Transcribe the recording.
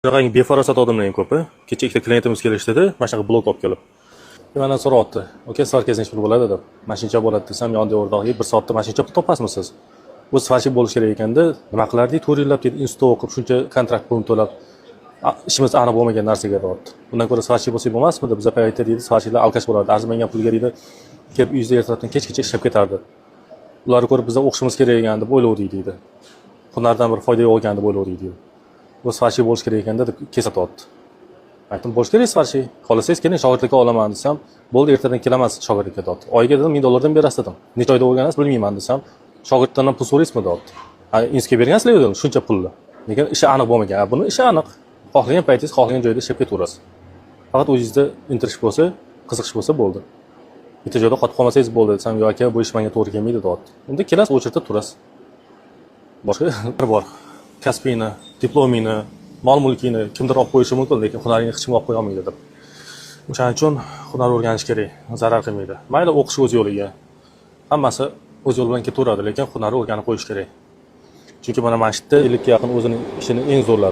Shunaqangi befarosat odamlar ham ko'p. Kecha ikkita klientimiz kelishdi-da, mana shunaqa blok olib kelib. Mendan so'rayapti. "Aka, svarka nechta pul bo'ladi?" deb. "Mashincha bo'ladi" desam, "Yonda o'rtoqlik, 1 soatda mashincha pul topasmisiz? Bu svarchi bo'lish kerak ekanda, nima qilardik? 4 yillab dedi, institut o'qib, shuncha kontrakt pulini to'lab, ishimiz aniq bo'lmagan narsaga deyapti. Undan ko'ra svarchi bo'lsak bo'lmasmidi? Biz paytda deydi, svarchilar alkash bo'lardi. Arzimagan pulga deydi, kelib uyingizda ertalabdan kechgacha ishlab ketardi. Ularni ko'rib biz o'qishimiz kerak ekan deb o'ylovdik deydi. Hunardan bir foyda yo'q ekan deb o'ylovdik deydi. Bu svarchi bo'lish kerak ekanda deb kesatyapti. Aytdim, bo'lish kerak svarchi. Xohlasangiz keling, shogirdlikka olaman desam, bo'ldi, ertadan kelaman shogirdlikka deyapti. Oyiga dedim, $1000 berasiz dedim. Necha oyda o'rganasiz bilmayman desam, shogirddan ham pul so'raysizmi deyapti. Institutga bergansizlar dedim, shuncha pulni. Lekin ishi aniq bo'lmagan. Buni ishi aniq. Xohlagan paytingiz, xohlagan joyda ishlab ketaverasiz. Faqat o'zingizda intirish bo'lsa, qiziqish bo'lsa bo'ldi. Bitta joyda qotib qolmasangiz bo'ldi desam, "Yo'q aka, bu ish menga to'g'ri kelmaydi" deyapti. Unda kelasiz, o'chirda turasiz. Boshqa bor. Kasbingni, diplomingni, mol-mulkingni kimdir olib qo'yishi mumkin, lekin hunaringni hech kim olib qo'ya olmaydi deb. O'shaning uchun hunar o'rganish kerak, zarar qilmaydi. Mayli o'qish o'z yo'liga. Hammasi o'z yo'li bilan ketaveradi, lekin hunarni o'rganib qo'yish kerak. Chunki mana shu yerda 50 ga yaqin o'zining ishini eng zo'rlari